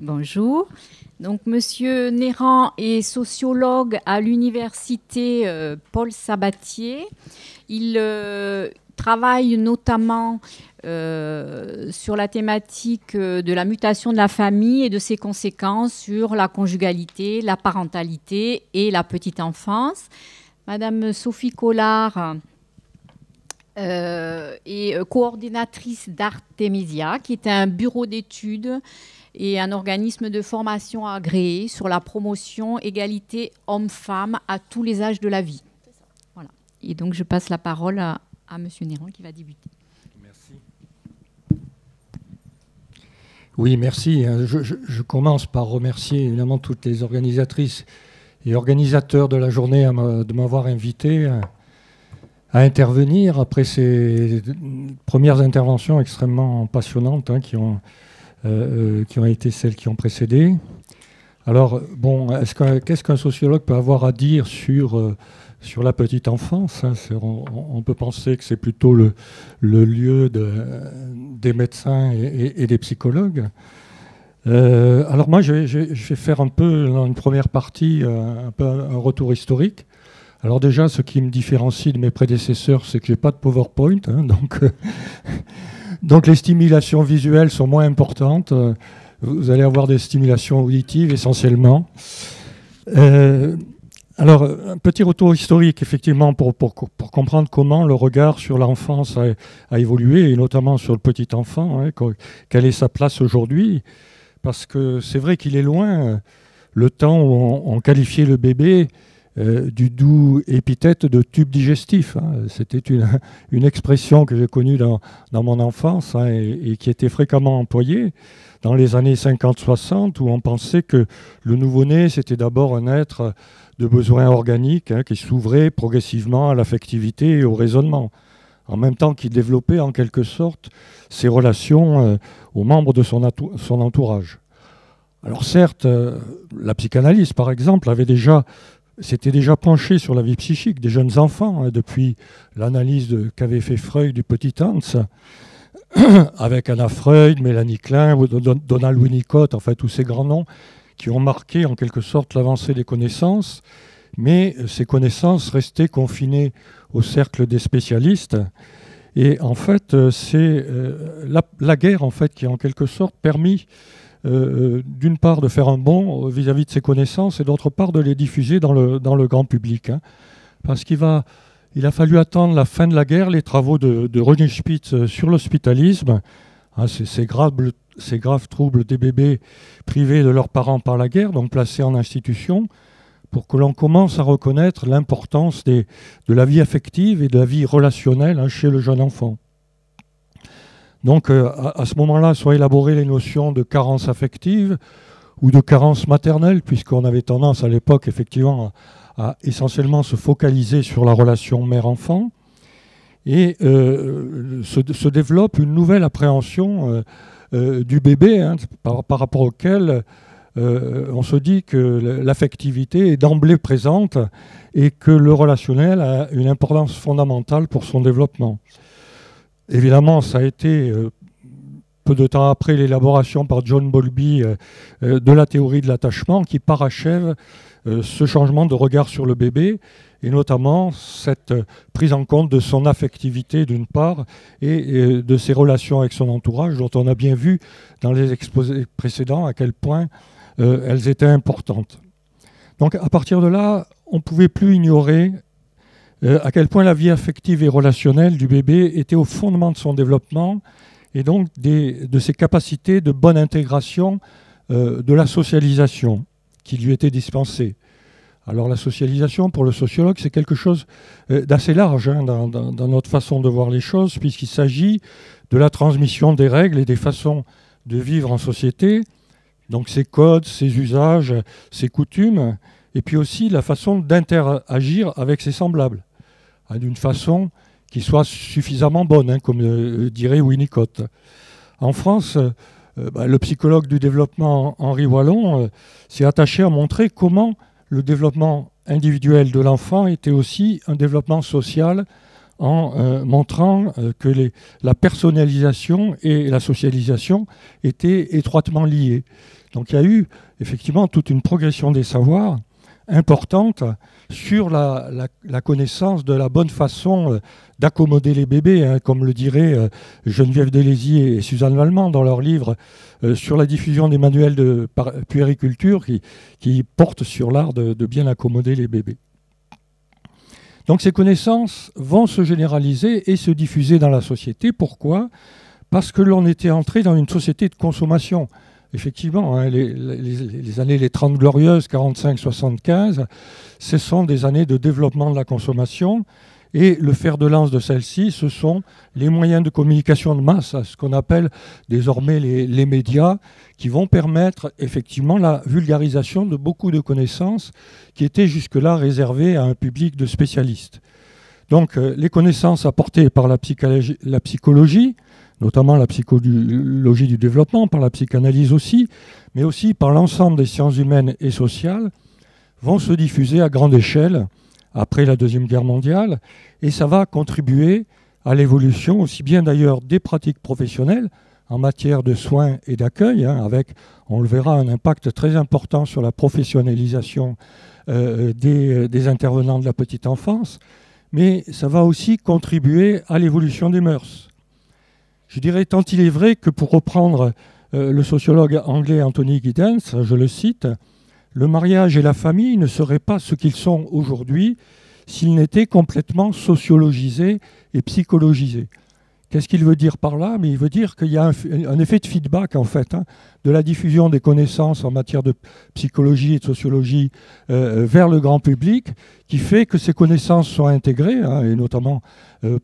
Bonjour. Donc, Monsieur Néran est sociologue à l'université Paul Sabatier. Il travaille notamment sur la thématique de la mutation de la famille et de ses conséquences sur la conjugalité, la parentalité et la petite enfance. Madame Sophie Collard est coordinatrice d'Artemisia, qui est un bureau d'études et un organisme de formation agréé sur la promotion égalité hommes-femmes à tous les âges de la vie. Voilà. Et donc, je passe la parole à Monsieur Néran qui va débuter. Merci. Oui, merci. Je commence par remercier évidemment toutes les organisatrices et organisateurs de la journée de m'avoir invité à intervenir après ces premières interventions extrêmement passionnantes qui ont été celles qui ont précédé. Alors, bon, qu'est-ce qu'un sociologue peut avoir à dire sur la petite enfance, hein? On peut penser que c'est plutôt le lieu des médecins et des psychologues. Alors moi, je vais faire un peu, dans une première partie, un peu un retour historique. Alors déjà, ce qui me différencie de mes prédécesseurs, c'est que je n'ai pas de PowerPoint, hein, donc les stimulations visuelles sont moins importantes. Vous allez avoir des stimulations auditives essentiellement. Alors, un petit retour historique, effectivement, pour comprendre comment le regard sur l'enfance a évolué, et notamment sur le petit enfant, hein, quelle est sa place aujourd'hui. Parce que c'est vrai qu'il est loin le temps où on qualifiait le bébé du doux épithète de tube digestif. Hein. C'était une expression que j'ai connue dans mon enfance, hein, et qui était fréquemment employée dans les années 50-60, où on pensait que le nouveau-né, c'était d'abord un être de besoins organiques, hein, qui s'ouvrait progressivement à l'affectivité et au raisonnement, en même temps qu'il développait en quelque sorte ses relations aux membres de son entourage. Alors certes, la psychanalyse, par exemple, s'était déjà penchée sur la vie psychique des jeunes enfants, hein, depuis l'analyse qu'avait fait Freud du petit Hans, avec Anna Freud, Mélanie Klein, Donald Winnicott, enfin tous ces grands noms qui ont marqué en quelque sorte l'avancée des connaissances, mais ces connaissances restaient confinées au cercle des spécialistes. Et en fait, c'est la guerre en fait, qui a en quelque sorte permis d'une part de faire un bond vis-à-vis de ces connaissances et d'autre part de les diffuser dans le grand public. Hein. Parce qu'il a fallu attendre la fin de la guerre, les travaux de René Spitz sur l'hospitalisme, hein, ces graves troubles des bébés privés de leurs parents par la guerre, donc placés en institution, pour que l'on commence à reconnaître l'importance de la vie affective et de la vie relationnelle, hein, chez le jeune enfant. Donc à ce moment-là, sont élaborées les notions de carence affective ou de carence maternelle, puisqu'on avait tendance à l'époque effectivement à essentiellement se focaliser sur la relation mère-enfant. Et se développe une nouvelle appréhension du bébé, hein, par rapport auquel on se dit que l'affectivité est d'emblée présente et que le relationnel a une importance fondamentale pour son développement. Évidemment, ça a été, peu de temps après, l'élaboration par John Bowlby de la théorie de l'attachement qui parachève ce changement de regard sur le bébé, et notamment cette prise en compte de son affectivité d'une part et de ses relations avec son entourage, dont on a bien vu dans les exposés précédents à quel point elles étaient importantes. Donc à partir de là, on ne pouvait plus ignorer à quel point la vie affective et relationnelle du bébé était au fondement de son développement et donc de ses capacités de bonne intégration de la socialisation qui lui était dispensée. Alors la socialisation, pour le sociologue, c'est quelque chose d'assez large, hein, dans notre façon de voir les choses, puisqu'il s'agit de la transmission des règles et des façons de vivre en société, donc ses codes, ses usages, ses coutumes, et puis aussi la façon d'interagir avec ses semblables, hein, d'une façon qui soit suffisamment bonne, hein, comme dirait Winnicott. En France, le psychologue du développement Henri Wallon s'est attaché à montrer comment le développement individuel de l'enfant était aussi un développement social, en montrant que la personnalisation et la socialisation étaient étroitement liées. Donc il y a eu effectivement toute une progression des savoirs importante sur la connaissance de la bonne façon d'accommoder les bébés, hein, comme le diraient Geneviève Delézy et Suzanne Valmont dans leur livre sur la diffusion des manuels de puériculture qui portent sur l'art de bien accommoder les bébés. Donc ces connaissances vont se généraliser et se diffuser dans la société. Pourquoi ? Parce que l'on était entré dans une société de consommation. Effectivement, hein, les années les 30 glorieuses, 45-75, ce sont des années de développement de la consommation. Et le fer de lance de celle-ci, ce sont les moyens de communication de masse, ce qu'on appelle désormais les médias, qui vont permettre effectivement la vulgarisation de beaucoup de connaissances qui étaient jusque-là réservées à un public de spécialistes. Donc les connaissances apportées par la psychologie, notamment la psychologie du développement, par la psychanalyse aussi, mais aussi par l'ensemble des sciences humaines et sociales, vont se diffuser à grande échelle après la Deuxième Guerre mondiale, et ça va contribuer à l'évolution aussi bien d'ailleurs des pratiques professionnelles en matière de soins et d'accueil, hein, avec, on le verra, un impact très important sur la professionnalisation des intervenants de la petite enfance, mais ça va aussi contribuer à l'évolution des mœurs. Je dirais, tant il est vrai que, pour reprendre le sociologue anglais Anthony Giddens, je le cite, « Le mariage et la famille ne seraient pas ce qu'ils sont aujourd'hui s'ils n'étaient complètement sociologisés et psychologisés. » Qu'est-ce qu'il veut dire par là? Mais il veut dire qu'il y a un effet de feedback, en fait, hein, de la diffusion des connaissances en matière de psychologie et de sociologie vers le grand public, qui fait que ces connaissances sont intégrées, hein, et notamment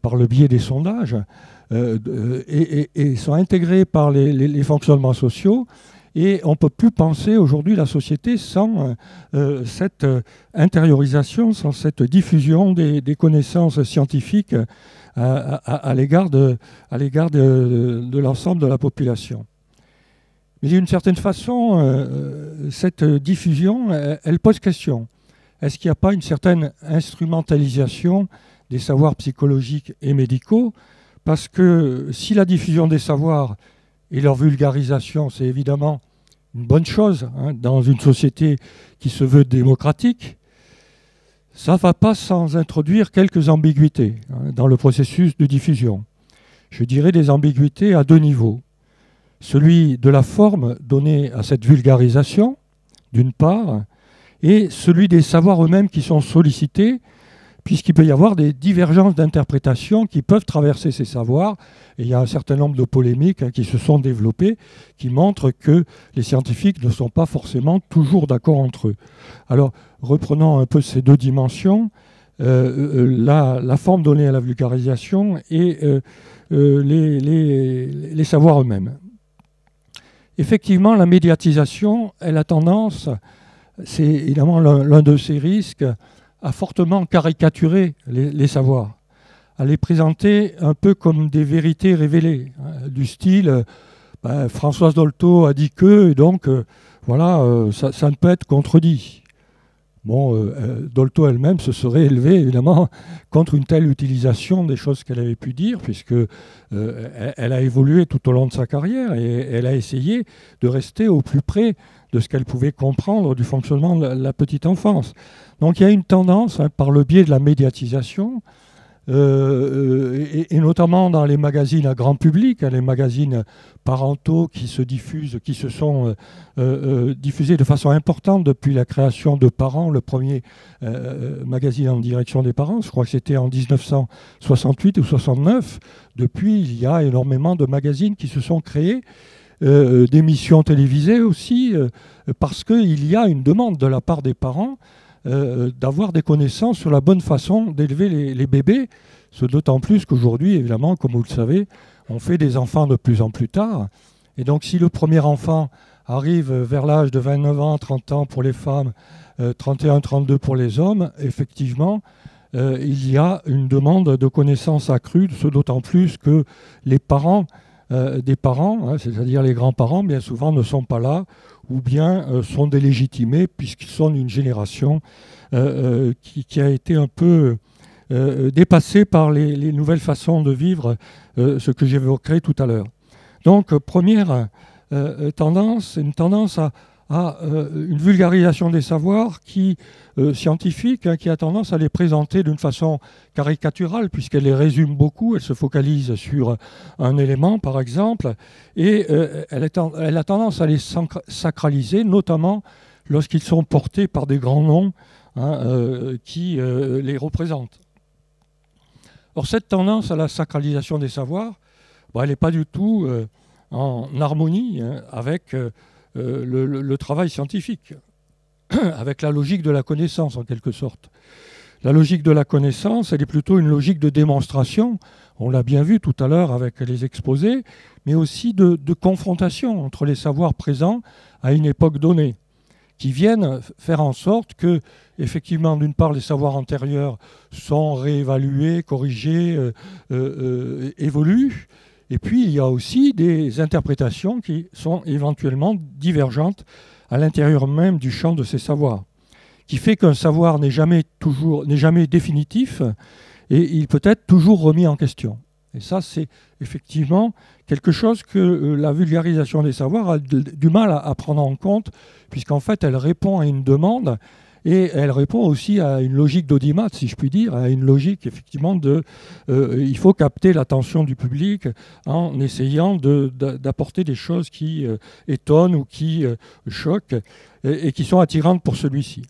par le biais des sondages, et sont intégrées par les fonctionnements sociaux. Et on ne peut plus penser aujourd'hui la société sans cette intériorisation, sans cette diffusion des connaissances scientifiques à l'égard de l'ensemble de la population. Mais d'une certaine façon, cette diffusion, elle pose question. Est-ce qu'il n'y a pas une certaine instrumentalisation des savoirs psychologiques et médicaux? Parce que si la diffusion des savoirs et leur vulgarisation, c'est évidemment une bonne chose, hein, dans une société qui se veut démocratique, ça ne va pas sans introduire quelques ambiguïtés, hein, dans le processus de diffusion. Je dirais des ambiguïtés à deux niveaux. Celui de la forme donnée à cette vulgarisation, d'une part, et celui des savoirs eux-mêmes qui sont sollicités, puisqu'il peut y avoir des divergences d'interprétation qui peuvent traverser ces savoirs. Et il y a un certain nombre de polémiques, hein, qui se sont développées, qui montrent que les scientifiques ne sont pas forcément toujours d'accord entre eux. Alors, reprenons un peu ces deux dimensions, la forme donnée à la vulgarisation et les savoirs eux-mêmes. Effectivement, la médiatisation, elle a tendance, c'est évidemment l'un de ses risques, à fortement caricaturer les savoirs, à les présenter un peu comme des vérités révélées, hein, du style Françoise Dolto a dit que, et donc voilà, ça ne peut être contredit. Bon, Dolto elle-même se serait élevée évidemment contre une telle utilisation des choses qu'elle avait pu dire, puisque elle a évolué tout au long de sa carrière et elle a essayé de rester au plus près de ce qu'elle pouvait comprendre du fonctionnement de la petite enfance. Donc il y a une tendance, hein, par le biais de la médiatisation, et notamment dans les magazines à grand public, hein, les magazines parentaux qui se diffusent, qui se sont diffusés de façon importante depuis la création de Parents, le premier magazine en direction des parents, je crois que c'était en 1968 ou 69. Depuis, il y a énormément de magazines qui se sont créés, d'émissions télévisées aussi, parce qu'il y a une demande de la part des parents d'avoir des connaissances sur la bonne façon d'élever les bébés, ce d'autant plus qu'aujourd'hui, évidemment, comme vous le savez, on fait des enfants de plus en plus tard. Et donc si le premier enfant arrive vers l'âge de 29 ans, 30 ans pour les femmes, 31, 32 pour les hommes, effectivement, il y a une demande de connaissances accrues, ce d'autant plus que les parents des parents, hein, c'est-à-dire les grands-parents, bien souvent ne sont pas là, ou bien sont délégitimés, puisqu'ils sont d'une génération qui a été un peu dépassée par les nouvelles façons de vivre, ce que j'évoquerai tout à l'heure. Donc, première une tendance à une vulgarisation des savoirs scientifiques, qui a tendance à les présenter d'une façon caricaturale, puisqu'elle les résume beaucoup, elle se focalise sur un élément, par exemple, et elle a tendance à les sacraliser, notamment lorsqu'ils sont portés par des grands noms qui les représentent. Or, cette tendance à la sacralisation des savoirs, elle n'est pas du tout en harmonie avec le travail scientifique, avec la logique de la connaissance en quelque sorte. La logique de la connaissance, elle est plutôt une logique de démonstration, on l'a bien vu tout à l'heure avec les exposés, mais aussi de confrontation entre les savoirs présents à une époque donnée, qui viennent faire en sorte que, effectivement, d'une part, les savoirs antérieurs sont réévalués, corrigés, évoluent. Et puis, il y a aussi des interprétations qui sont éventuellement divergentes à l'intérieur même du champ de ces savoirs, qui fait qu'un savoir n'est jamais définitif et il peut être toujours remis en question. Et ça, c'est effectivement quelque chose que la vulgarisation des savoirs a du mal à prendre en compte, puisqu'en fait, elle répond à une demande et elle répond aussi à une logique d'audimat, si je puis dire, à une logique effectivement il faut capter l'attention du public en essayant d'apporter des choses qui étonnent ou qui choquent et qui sont attirantes pour celui-ci.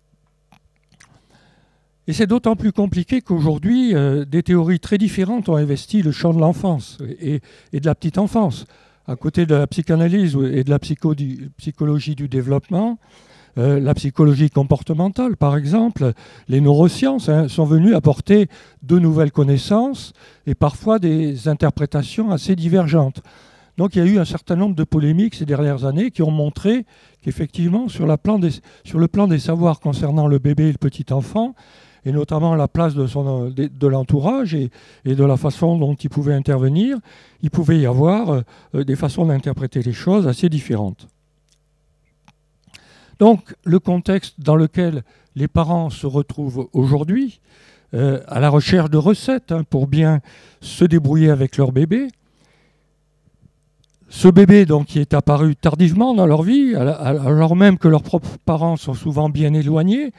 Et c'est d'autant plus compliqué qu'aujourd'hui, des théories très différentes ont investi le champ de l'enfance et de la petite enfance. À côté de la psychanalyse et de la psychologie du développement, la psychologie comportementale, par exemple, les neurosciences sont venues apporter de nouvelles connaissances et parfois des interprétations assez divergentes. Donc il y a eu un certain nombre de polémiques ces dernières années qui ont montré qu'effectivement, sur le plan des savoirs concernant le bébé et le petit enfant, et notamment la place de l'entourage et de la façon dont il pouvait intervenir, il pouvait y avoir des façons d'interpréter les choses assez différentes. Donc, le contexte dans lequel les parents se retrouvent aujourd'hui, à la recherche de recettes pour bien se débrouiller avec leur bébé, ce bébé donc, qui est apparu tardivement dans leur vie, alors même que leurs propres parents sont souvent bien éloignés,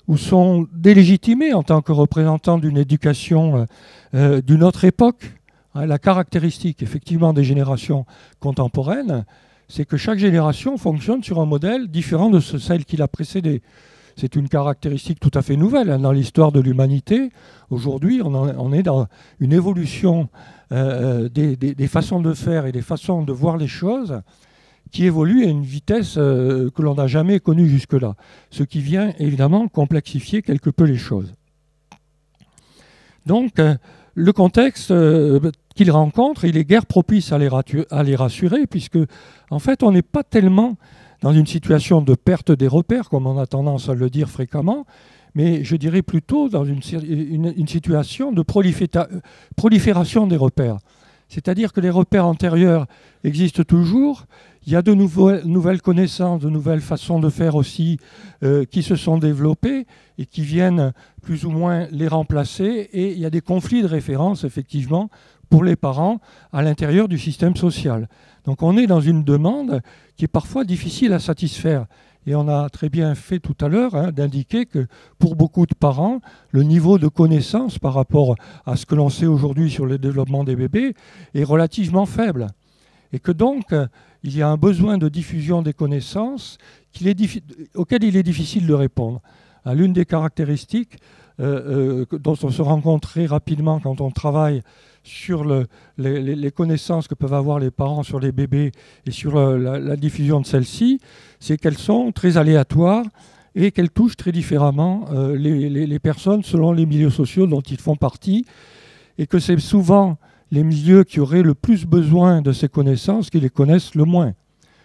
ou sont délégitimés en tant que représentants d'une éducation d'une autre époque. La caractéristique, effectivement, des générations contemporaines, c'est que chaque génération fonctionne sur un modèle différent de celle qui l'a précédée. C'est une caractéristique tout à fait nouvelle dans l'histoire de l'humanité. Aujourd'hui, on est dans une évolution des façons de faire et des façons de voir les choses qui évolue à une vitesse que l'on n'a jamais connue jusque-là, ce qui vient évidemment complexifier quelque peu les choses. Donc, le contexte qu'ils rencontrent, il est guère propice à les rassurer, puisque, en fait, on n'est pas tellement dans une situation de perte des repères, comme on a tendance à le dire fréquemment, mais je dirais plutôt dans une situation de prolifération des repères. C'est-à-dire que les repères antérieurs existent toujours. Il y a de nouvelles connaissances, de nouvelles façons de faire aussi qui se sont développées et qui viennent plus ou moins les remplacer. Et il y a des conflits de référence, effectivement, pour les parents à l'intérieur du système social. Donc on est dans une demande qui est parfois difficile à satisfaire. Et on a très bien fait tout à l'heure d'indiquer que pour beaucoup de parents, le niveau de connaissance par rapport à ce que l'on sait aujourd'hui sur le développement des bébés est relativement faible. Et que donc, il y a un besoin de diffusion des connaissances auquel il est difficile de répondre. L'une des caractéristiques dont on se rend compte très rapidement quand on travaille sur les connaissances que peuvent avoir les parents sur les bébés et sur la diffusion de celles-ci, c'est qu'elles sont très aléatoires et qu'elles touchent très différemment les personnes selon les milieux sociaux dont ils font partie, et que c'est souvent les milieux qui auraient le plus besoin de ces connaissances qui les connaissent le moins,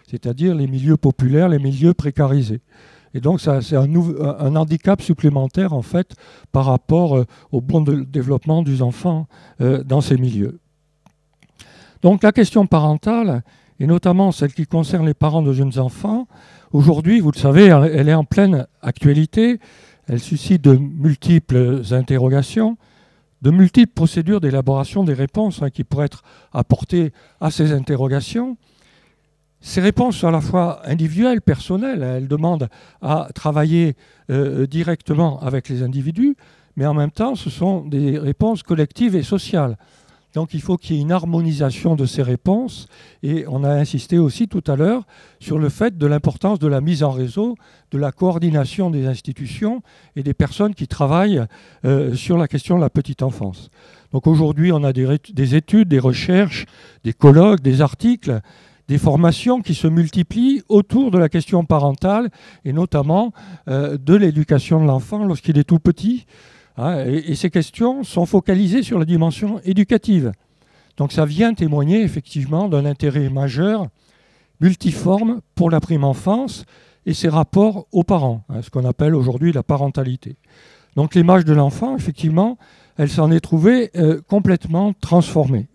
c'est-à-dire les milieux populaires, les milieux précarisés. Et donc, c'est un handicap supplémentaire, en fait, par rapport au bon développement des enfants dans ces milieux. Donc, la question parentale, et notamment celle qui concerne les parents de jeunes enfants, aujourd'hui, vous le savez, elle est en pleine actualité. Elle suscite de multiples interrogations, de multiples procédures d'élaboration des réponses qui pourraient être apportées à ces interrogations. Ces réponses sont à la fois individuelles, personnelles, elles demandent à travailler directement avec les individus, mais en même temps, ce sont des réponses collectives et sociales. Donc il faut qu'il y ait une harmonisation de ces réponses, et on a insisté aussi tout à l'heure sur le fait de l'importance de la mise en réseau, de la coordination des institutions et des personnes qui travaillent sur la question de la petite enfance. Donc aujourd'hui, on a des études, des recherches, des colloques, des articles, des formations qui se multiplient autour de la question parentale et notamment de l'éducation de l'enfant lorsqu'il est tout petit. Et ces questions sont focalisées sur la dimension éducative. Donc ça vient témoigner effectivement d'un intérêt majeur, multiforme pour la prime enfance et ses rapports aux parents, ce qu'on appelle aujourd'hui la parentalité. Donc l'image de l'enfant, effectivement, elle s'en est trouvée complètement transformée.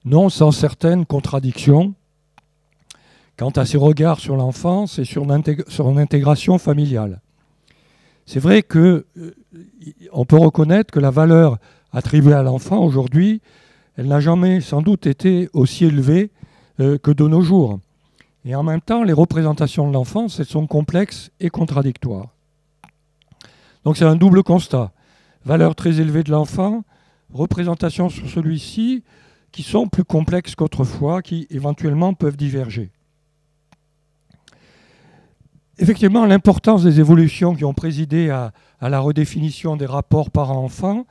Non sans certaines contradictions quant à ses regards sur l'enfance et sur son intégration familiale. C'est vrai qu'on peut reconnaître que la valeur attribuée à l'enfant aujourd'hui, elle n'a jamais sans doute été aussi élevée que de nos jours. Et en même temps, les représentations de l'enfance, elles sont complexes et contradictoires. Donc c'est un double constat. Valeur très élevée de l'enfant, représentation sur celui-ci, qui sont plus complexes qu'autrefois, qui éventuellement peuvent diverger. Effectivement, l'importance des évolutions qui ont présidé à la redéfinition des rapports parents-enfants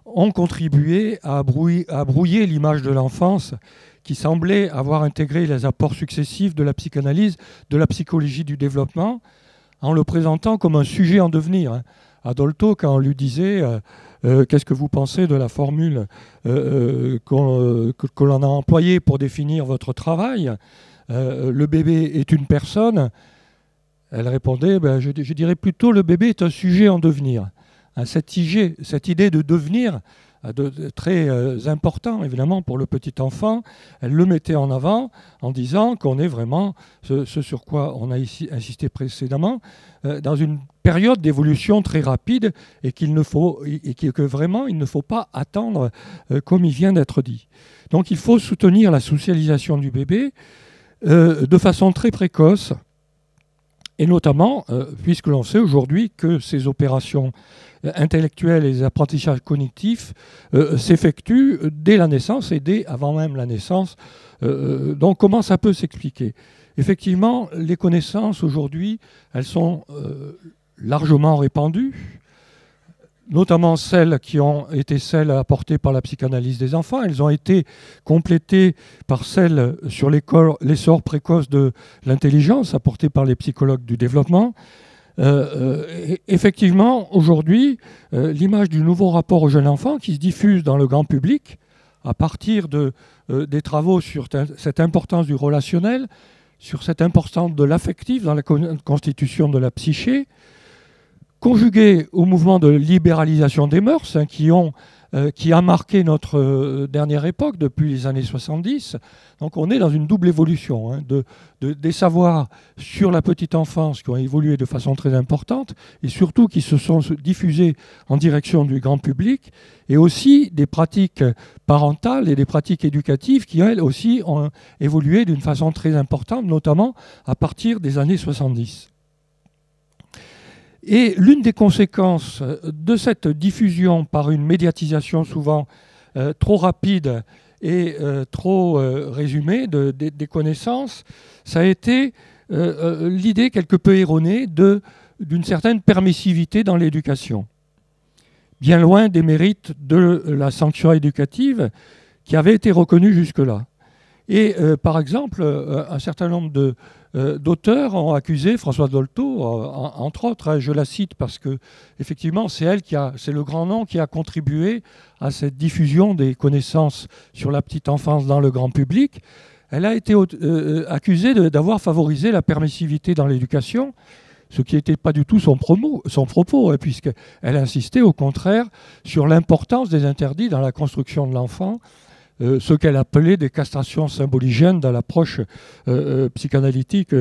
ont contribué à brouiller l'image de l'enfance qui semblait avoir intégré les apports successifs de la psychanalyse, de la psychologie du développement, en le présentant comme un sujet en devenir. À Dolto, quand on lui disait qu'est-ce que vous pensez de la formule que l'on a employée pour définir votre travail, le bébé est une personne, elle répondait je dirais plutôt le bébé est un sujet en devenir. Cette idée de devenir, très important évidemment pour le petit enfant, elle le mettait en avant en disant qu'on est vraiment, ce sur quoi on a ici insisté précédemment, dans une période d'évolution très rapide et que vraiment il ne faut pas attendre comme il vient d'être dit. Donc il faut soutenir la socialisation du bébé de façon très précoce, et notamment, puisque l'on sait aujourd'hui que ces opérations intellectuelles et les apprentissages cognitifs s'effectuent dès la naissance et avant même la naissance. Donc comment ça peut s'expliquer ? Effectivement, les connaissances aujourd'hui, elles sont largement répandues, notamment celles qui ont été celles apportées par la psychanalyse des enfants. Elles ont été complétées par celles sur l'essor précoce de l'intelligence apportées par les psychologues du développement. Effectivement, aujourd'hui, l'image du nouveau rapport au jeune enfant qui se diffuse dans le grand public à partir des travaux sur cette importance du relationnel, sur cette importance de l'affectif dans la constitution de la psyché, conjugué au mouvement de libéralisation des mœurs qui a marqué notre dernière époque depuis les années 70. Donc on est dans une double évolution des savoirs sur la petite enfance qui ont évolué de façon très importante et surtout qui se sont diffusés en direction du grand public, et aussi des pratiques parentales et des pratiques éducatives qui, elles aussi, ont évolué d'une façon très importante, notamment à partir des années 70. Et l'une des conséquences de cette diffusion par une médiatisation souvent trop rapide et trop résumée des connaissances, ça a été l'idée quelque peu erronée d'une certaine permissivité dans l'éducation, bien loin des mérites de la sanction éducative qui avait été reconnue jusque-là. Et par exemple, un certain nombre d'auteurs ont accusé Françoise Dolto, entre autres, je la cite parce que effectivement c'est le grand nom qui a contribué à cette diffusion des connaissances sur la petite enfance dans le grand public. Elle a été accusée d'avoir favorisé la permissivité dans l'éducation, ce qui n'était pas du tout son propos, puisqu'elle insistait au contraire sur l'importance des interdits dans la construction de l'enfant, ce qu'elle appelait des castrations symboligènes dans l'approche psychanalytique,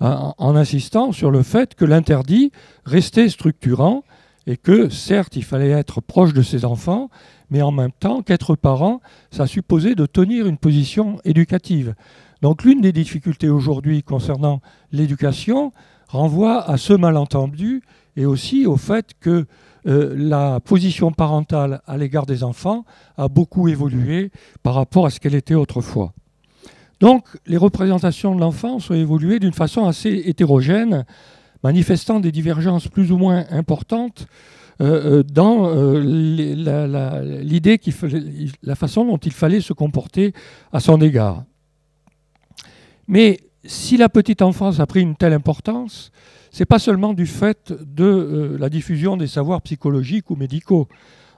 en insistant sur le fait que l'interdit restait structurant et que certes il fallait être proche de ses enfants, mais en même temps qu'être parent, ça supposait de tenir une position éducative. Donc l'une des difficultés aujourd'hui concernant l'éducation renvoie à ce malentendu et aussi au fait que la position parentale à l'égard des enfants a beaucoup évolué par rapport à ce qu'elle était autrefois. Donc les représentations de l'enfance ont évolué d'une façon assez hétérogène, manifestant des divergences plus ou moins importantes dans l'idée la façon dont il fallait se comporter à son égard. Mais si la petite enfance a pris une telle importance, ce n'est pas seulement du fait de la diffusion des savoirs psychologiques ou médicaux,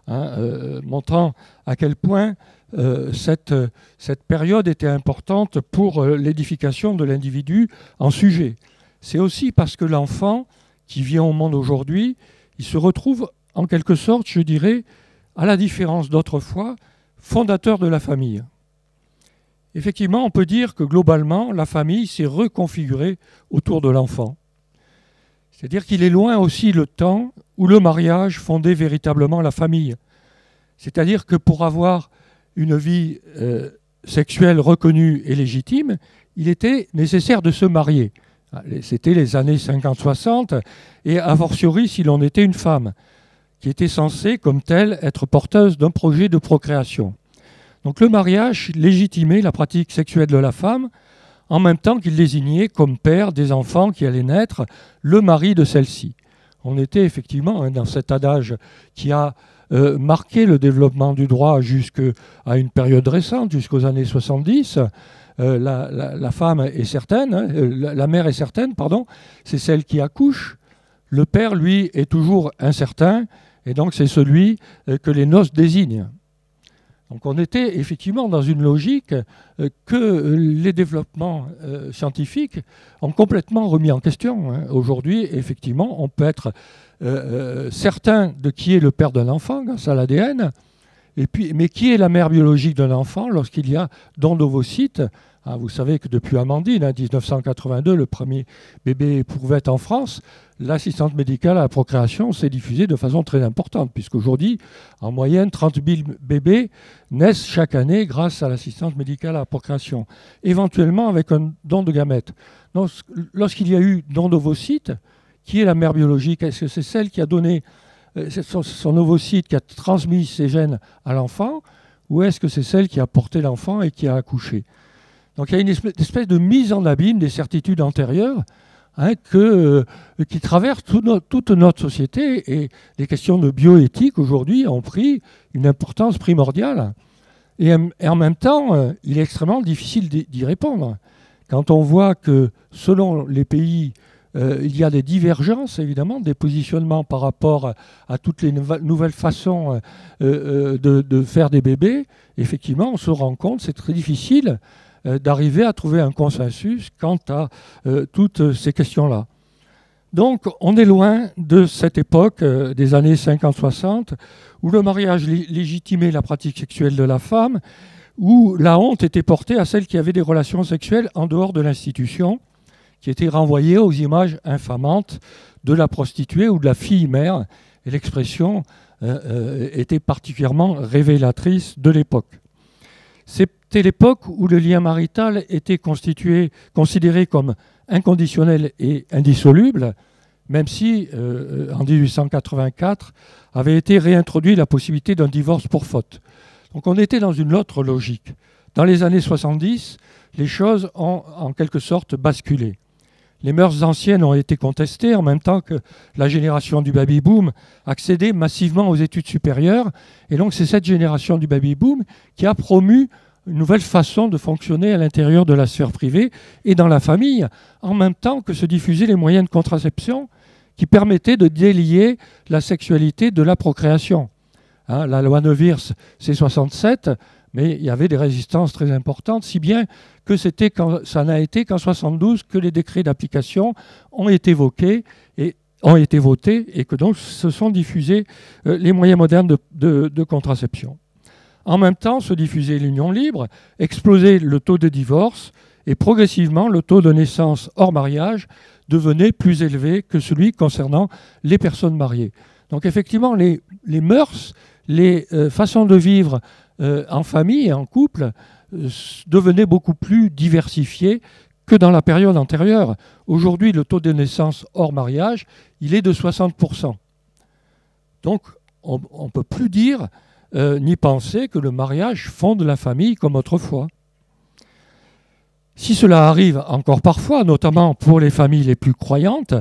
montrant à quel point cette période était importante pour l'édification de l'individu en sujet. C'est aussi parce que l'enfant qui vient au monde aujourd'hui, il se retrouve en quelque sorte, je dirais, à la différence d'autrefois, fondateur de la famille. Effectivement, on peut dire que globalement, la famille s'est reconfigurée autour de l'enfant. C'est-à-dire qu'il est loin aussi le temps où le mariage fondait véritablement la famille. C'est-à-dire que pour avoir une vie sexuelle reconnue et légitime, il était nécessaire de se marier. C'était les années 50-60, et a fortiori si l'on était une femme, qui était censée, comme telle, être porteuse d'un projet de procréation. Donc le mariage légitimait la pratique sexuelle de la femme, en même temps qu'il désignait comme père des enfants qui allaient naître le mari de celle-ci. On était effectivement dans cet adage qui a marqué le développement du droit jusqu'à une période récente, jusqu'aux années 70. La femme est certaine, la mère est certaine, pardon, c'est celle qui accouche. Le père, lui, est toujours incertain, et donc c'est celui que les noces désignent. Donc on était effectivement dans une logique que les développements scientifiques ont complètement remis en question. Aujourd'hui, effectivement, on peut être certain de qui est le père d'un enfant grâce à l'ADN, mais qui est la mère biologique d'un enfant lorsqu'il y a don d'ovocytes. Vous savez que depuis Amandine, 1982, le premier bébé éprouvette en France, l'assistance médicale à la procréation s'est diffusée de façon très importante, puisqu'aujourd'hui, en moyenne, 30 000 bébés naissent chaque année grâce à l'assistance médicale à la procréation, éventuellement avec un don de gamètes. Donc, lorsqu'il y a eu don d'ovocytes, qui est la mère biologique? Est-ce que c'est celle qui a donné son ovocyte, qui a transmis ses gènes à l'enfant, ou est-ce que c'est celle qui a porté l'enfant et qui a accouché? Donc il y a une espèce de mise en abîme des certitudes antérieures qui traversent toute notre société, et les questions de bioéthique aujourd'hui ont pris une importance primordiale. Et en même temps, il est extrêmement difficile d'y répondre. Quand on voit que selon les pays, il y a des divergences, évidemment, des positionnements par rapport à toutes les nouvelles façons de faire des bébés, effectivement, on se rend compte, c'est très difficile d'arriver à trouver un consensus quant à toutes ces questions-là. Donc, on est loin de cette époque des années 50-60, où le mariage légitimait la pratique sexuelle de la femme, où la honte était portée à celles qui avaient des relations sexuelles en dehors de l'institution, qui étaient renvoyées aux images infamantes de la prostituée ou de la fille-mère. Et l'expression était particulièrement révélatrice de l'époque. C'était l'époque où le lien marital était considéré comme inconditionnel et indissoluble, même si, en 1884, avait été réintroduite la possibilité d'un divorce pour faute. Donc on était dans une autre logique. Dans les années 70, les choses ont en quelque sorte basculé. Les mœurs anciennes ont été contestées en même temps que la génération du baby-boom accédait massivement aux études supérieures. Et donc c'est cette génération du baby-boom qui a promu une nouvelle façon de fonctionner à l'intérieur de la sphère privée et dans la famille, en même temps que se diffusaient les moyens de contraception qui permettaient de délier la sexualité de la procréation. La loi Neuwirth, c'est 67, mais il y avait des résistances très importantes, si bien que ça n'a été qu'en 72 que les décrets d'application ont été votés et que donc se sont diffusés les moyens modernes de contraception. En même temps, se diffusait l'union libre, explosait le taux de divorce et progressivement le taux de naissance hors mariage devenait plus élevé que celui concernant les personnes mariées. Donc effectivement, les mœurs, les façons de vivre en famille et en couple devenaient beaucoup plus diversifiées que dans la période antérieure. Aujourd'hui, le taux de naissance hors mariage, il est de 60%. Donc, on ne peut plus dire ni penser que le mariage fonde la famille comme autrefois. Si cela arrive encore parfois, notamment pour les familles les plus croyantes,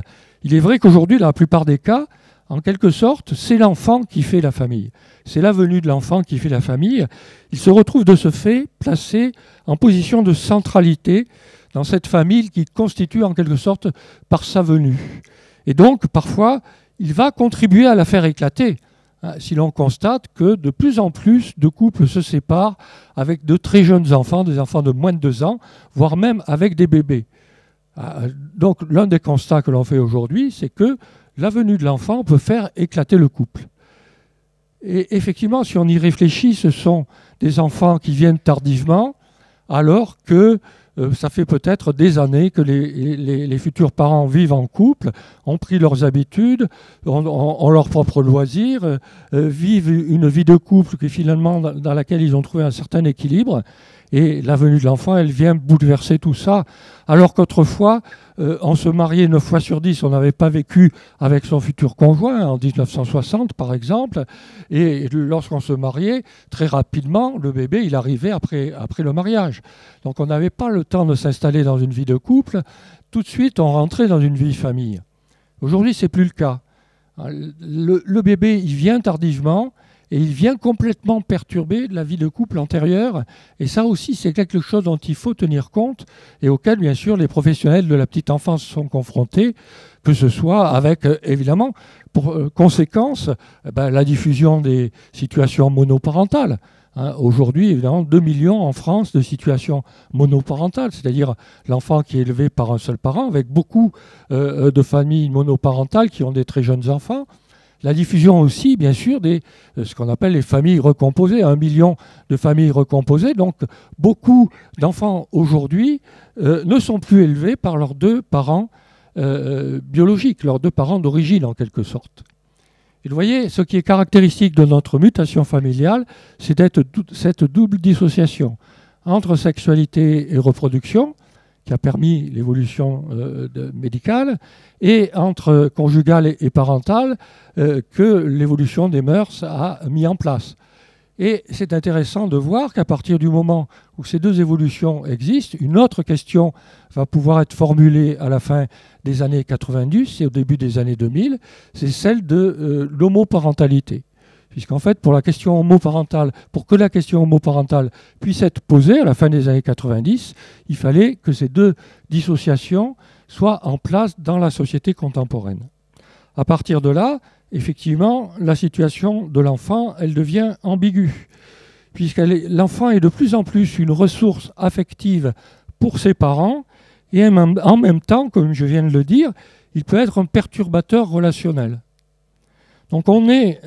il est vrai qu'aujourd'hui, dans la plupart des cas, en quelque sorte, c'est l'enfant qui fait la famille. C'est la venue de l'enfant qui fait la famille. Il se retrouve de ce fait placé en position de centralité dans cette famille qui constitue en quelque sorte par sa venue. Et donc, parfois, il va contribuer à la faire éclater. Si l'on constate que de plus en plus de couples se séparent avec de très jeunes enfants, des enfants de moins de 2 ans, voire même avec des bébés. Donc l'un des constats que l'on fait aujourd'hui, c'est que la venue de l'enfant peut faire éclater le couple. Et effectivement, si on y réfléchit, ce sont des enfants qui viennent tardivement, alors que ça fait peut-être des années que les futurs parents vivent en couple, ont pris leurs habitudes, ont leurs propres loisirs, vivent une vie de couple qui finalement dans laquelle ils ont trouvé un certain équilibre. Et la venue de l'enfant, elle vient bouleverser tout ça. Alors qu'autrefois, on se mariait 9 fois sur 10, on n'avait pas vécu avec son futur conjoint, en 1960 par exemple. Et lorsqu'on se mariait, très rapidement, le bébé, il arrivait après le mariage. Donc on n'avait pas le temps de s'installer dans une vie de couple. Tout de suite, on rentrait dans une vie famille. Aujourd'hui, ce n'est plus le cas. Le bébé, il vient tardivement. Et il vient complètement perturber la vie de couple antérieure. Et ça aussi, c'est quelque chose dont il faut tenir compte et auquel, bien sûr, les professionnels de la petite enfance sont confrontés, que ce soit avec, évidemment, pour conséquence, la diffusion des situations monoparentales. Aujourd'hui, évidemment, 2 millions en France de situations monoparentales, c'est-à-dire l'enfant qui est élevé par un seul parent, avec beaucoup de familles monoparentales qui ont des très jeunes enfants. La diffusion aussi, bien sûr, ce qu'on appelle les familles recomposées, 1 million de familles recomposées. Donc, beaucoup d'enfants aujourd'hui ne sont plus élevés par leurs 2 parents biologiques, leurs 2 parents d'origine, en quelque sorte. Et vous voyez, ce qui est caractéristique de notre mutation familiale, c'est cette double dissociation entre sexualité et reproduction, qui a permis l'évolution médicale, et entre conjugale et parentale, que l'évolution des mœurs a mis en place. Et c'est intéressant de voir qu'à partir du moment où ces 2 évolutions existent, une autre question va pouvoir être formulée à la fin des années 90 et au début des années 2000, c'est celle de l'homoparentalité. Puisqu'en fait, pour que la question homoparentale puisse être posée à la fin des années 90, il fallait que ces 2 dissociations soient en place dans la société contemporaine. À partir de là, effectivement, la situation de l'enfant, elle devient ambiguë, puisque l'enfant est de plus en plus une ressource affective pour ses parents, et en même temps, comme je viens de le dire, il peut être un perturbateur relationnel. Donc on est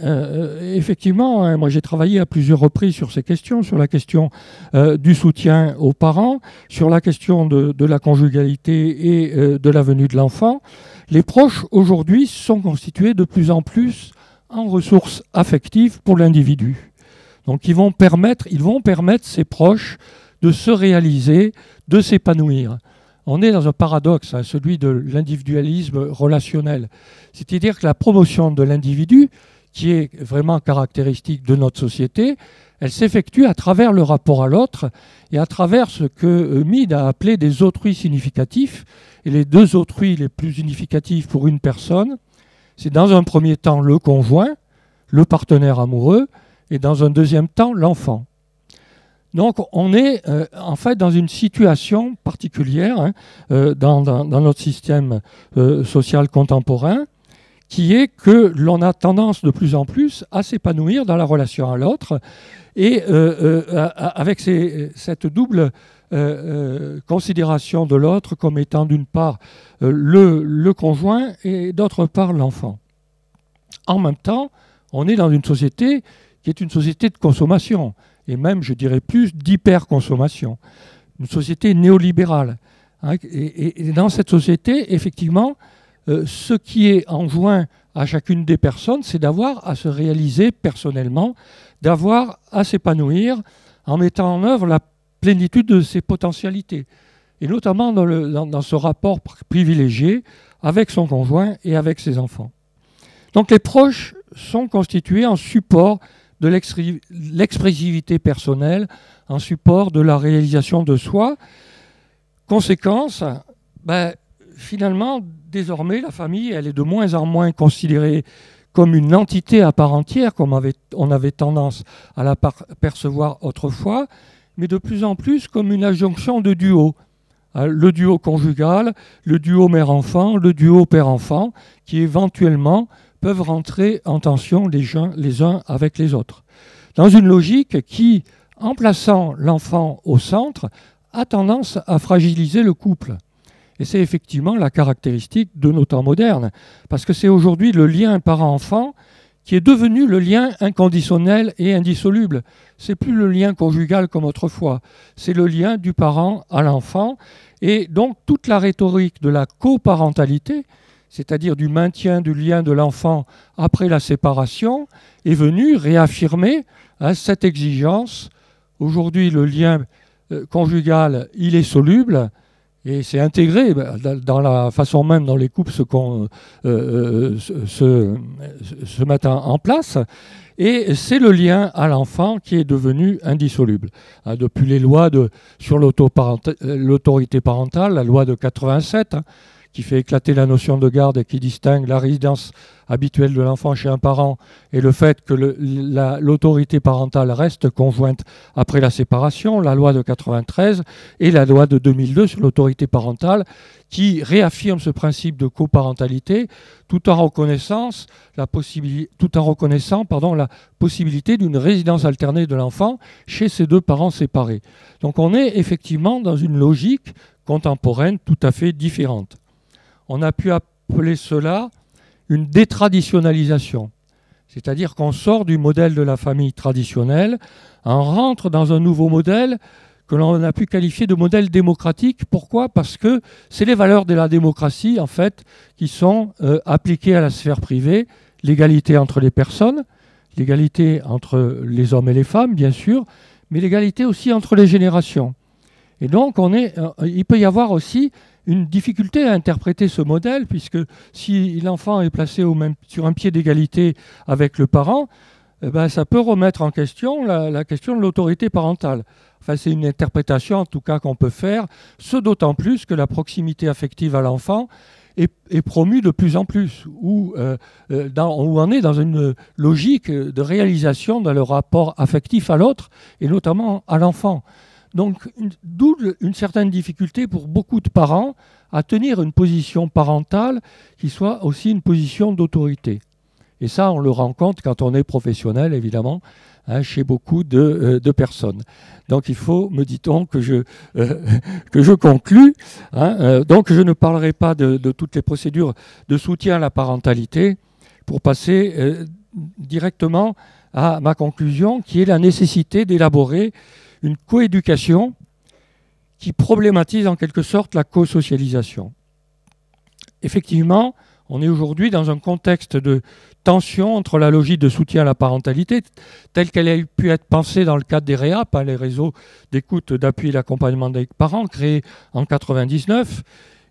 effectivement, moi j'ai travaillé à plusieurs reprises sur ces questions, sur la question du soutien aux parents, sur la question de la conjugalité et de la venue de l'enfant. Les proches aujourd'hui sont constitués de plus en plus en ressources affectives pour l'individu. Donc ils vont permettre ces proches de se réaliser, de s'épanouir. On est dans un paradoxe, celui de l'individualisme relationnel. C'est-à-dire que la promotion de l'individu, qui est vraiment caractéristique de notre société, elle s'effectue à travers le rapport à l'autre et à travers ce que Mead a appelé des autrui significatifs. Et les 2 autrui les plus significatifs pour une personne, c'est dans un premier temps le conjoint, le partenaire amoureux, et dans un deuxième temps l'enfant. Donc on est en fait dans une situation particulière dans notre système social contemporain, qui est que l'on a tendance de plus en plus à s'épanouir dans la relation à l'autre, et avec cette double considération de l'autre comme étant d'une part le conjoint et d'autre part l'enfant. En même temps, on est dans une société qui est une société de consommation, et même, je dirais plus, d'hyperconsommation. Une société néolibérale. Et dans cette société, effectivement, ce qui est enjoint à chacune des personnes, c'est d'avoir à se réaliser personnellement, d'avoir à s'épanouir en mettant en œuvre la plénitude de ses potentialités, et notamment dans ce rapport privilégié avec son conjoint et avec ses enfants. Donc les proches sont constitués en support de l'expressivité personnelle, en support de la réalisation de soi. Conséquence, finalement, désormais, la famille, elle est de moins en moins considérée comme une entité à part entière, comme on avait tendance à la percevoir autrefois, mais de plus en plus comme une adjonction de duos. Le duo conjugal, le duo mère-enfant, le duo père-enfant, qui éventuellement peuvent rentrer en tension les uns avec les autres. Dans une logique qui, en plaçant l'enfant au centre, a tendance à fragiliser le couple. Et c'est effectivement la caractéristique de nos temps modernes, parce que c'est aujourd'hui le lien parent-enfant qui est devenu le lien inconditionnel et indissoluble. C'est plus le lien conjugal comme autrefois, c'est le lien du parent à l'enfant. Et donc toute la rhétorique de la coparentalité, c'est-à-dire du maintien du lien de l'enfant après la séparation, est venue réaffirmer cette exigence. Aujourd'hui, le lien conjugal, il est soluble, et c'est intégré dans la façon même dont les couples se mettent en place. Et c'est le lien à l'enfant qui est devenu indissoluble. Depuis les lois sur l'autorité parentale, la loi de 87, qui fait éclater la notion de garde et qui distingue la résidence habituelle de l'enfant chez un parent et le fait que l'autorité parentale reste conjointe après la séparation, la loi de 93 et la loi de 2002 sur l'autorité parentale qui réaffirme ce principe de coparentalité tout en reconnaissant la possibilité d'une résidence alternée de l'enfant chez ses deux parents séparés. Donc on est effectivement dans une logique contemporaine tout à fait différente. On a pu appeler cela une détraditionnalisation, c'est-à-dire qu'on sort du modèle de la famille traditionnelle, on rentre dans un nouveau modèle que l'on a pu qualifier de modèle démocratique. Pourquoi ? Parce que c'est les valeurs de la démocratie, en fait, qui sont appliquées à la sphère privée, l'égalité entre les personnes, l'égalité entre les hommes et les femmes, bien sûr, mais l'égalité aussi entre les générations. Et donc, il peut y avoir aussi une difficulté à interpréter ce modèle, puisque si l'enfant est placé sur un pied d'égalité avec le parent, ça peut remettre en question la question de l'autorité parentale. Enfin, c'est une interprétation, en tout cas, qu'on peut faire, ce d'autant plus que la proximité affective à l'enfant est promue de plus en plus, où on est dans une logique de réalisation dans le rapport affectif à l'autre, et notamment à l'enfant. Donc, d'où une certaine difficulté pour beaucoup de parents à tenir une position parentale qui soit aussi une position d'autorité. Et ça, on le rencontre quand on est professionnel, évidemment, chez beaucoup de personnes. Donc, il faut, me dit-on, que je conclue. Donc, je ne parlerai pas de toutes les procédures de soutien à la parentalité pour passer directement à ma conclusion, qui est la nécessité d'élaborer une coéducation qui problématise en quelque sorte la co-socialisation. Effectivement, on est aujourd'hui dans un contexte de tension entre la logique de soutien à la parentalité, telle qu'elle a pu être pensée dans le cadre des REAP, les réseaux d'écoute, d'appui et d'accompagnement des parents, créés en 1999,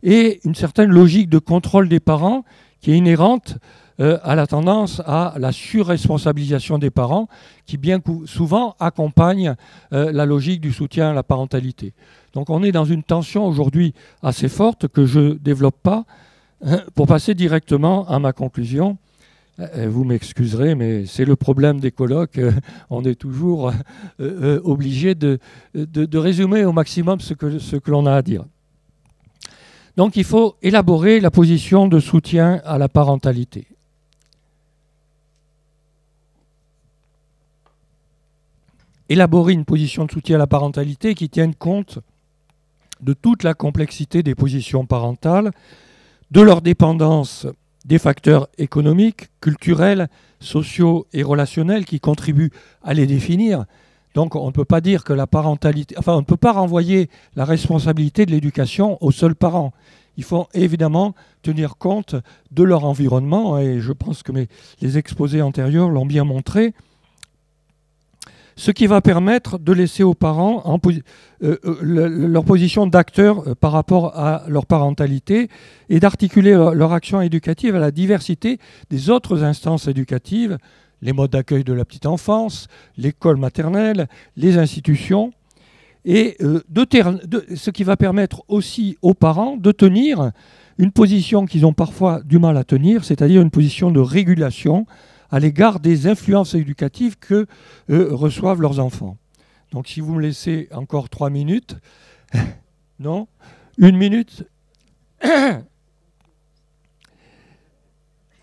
et une certaine logique de contrôle des parents qui est inhérente à la tendance à la surresponsabilisation des parents qui bien souvent accompagne la logique du soutien à la parentalité. Donc on est dans une tension aujourd'hui assez forte que je ne développe pas pour passer directement à ma conclusion. Vous m'excuserez, mais c'est le problème des colloques. On est toujours obligé de résumer au maximum ce que l'on a à dire. Donc il faut élaborer la position de soutien à la parentalité. Élaborer une position de soutien à la parentalité qui tienne compte de toute la complexité des positions parentales, de leur dépendance des facteurs économiques, culturels, sociaux et relationnels qui contribuent à les définir. Donc on ne peut pas dire que la parentalité, on ne peut pas renvoyer la responsabilité de l'éducation aux seuls parents. il faut évidemment tenir compte de leur environnement, et je pense que les exposés antérieurs l'ont bien montré, ce qui va permettre de laisser aux parents leur position d'acteur par rapport à leur parentalité et d'articuler leur action éducative à la diversité des autres instances éducatives, les modes d'accueil de la petite enfance, l'école maternelle, les institutions, et ce qui va permettre aussi aux parents de tenir une position qu'ils ont parfois du mal à tenir, c'est-à-dire une position de régulation à l'égard des influences éducatives que reçoivent leurs enfants. Donc si vous me laissez encore 3 minutes, non, 1 minute,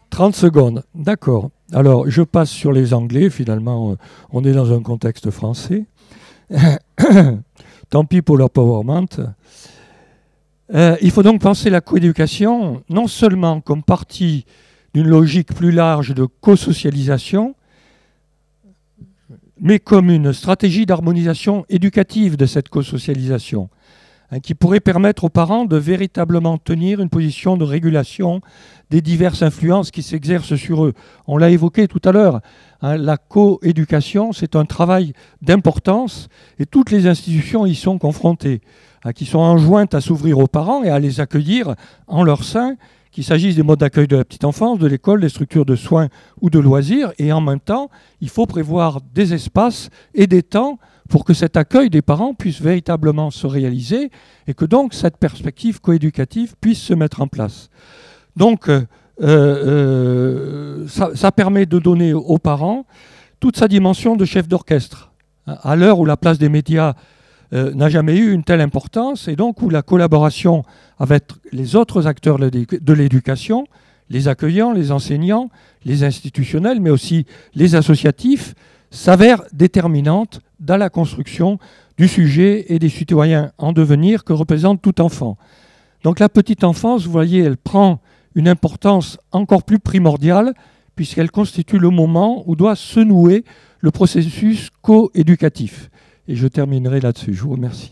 30 secondes, d'accord. Alors je passe sur les Anglais, finalement on est dans un contexte français. Tant pis pour leur PowerPoint. Il faut donc penser la coéducation non seulement comme partie d'une logique plus large de co-socialisation, mais comme une stratégie d'harmonisation éducative de cette co-socialisation, qui pourrait permettre aux parents de véritablement tenir une position de régulation des diverses influences qui s'exercent sur eux. On l'a évoqué tout à l'heure, la co-éducation, c'est un travail d'importance et toutes les institutions y sont confrontées, qui sont enjointes à s'ouvrir aux parents et à les accueillir en leur sein, qu'il s'agisse des modes d'accueil de la petite enfance, de l'école, des structures de soins ou de loisirs. Et en même temps, il faut prévoir des espaces et des temps pour que cet accueil des parents puisse véritablement se réaliser et que donc cette perspective coéducative puisse se mettre en place. Donc, ça permet de donner aux parents toute sa dimension de chef d'orchestre. À l'heure où la place des médias n'a jamais eu une telle importance, et donc où la collaboration avec les autres acteurs de l'éducation, les accueillants, les enseignants, les institutionnels, mais aussi les associatifs, s'avère déterminante dans la construction du sujet et des citoyens en devenir que représente tout enfant. Donc la petite enfance, vous voyez, elle prend une importance encore plus primordiale puisqu'elle constitue le moment où doit se nouer le processus co-éducatif. Et je terminerai là-dessus. Je vous remercie.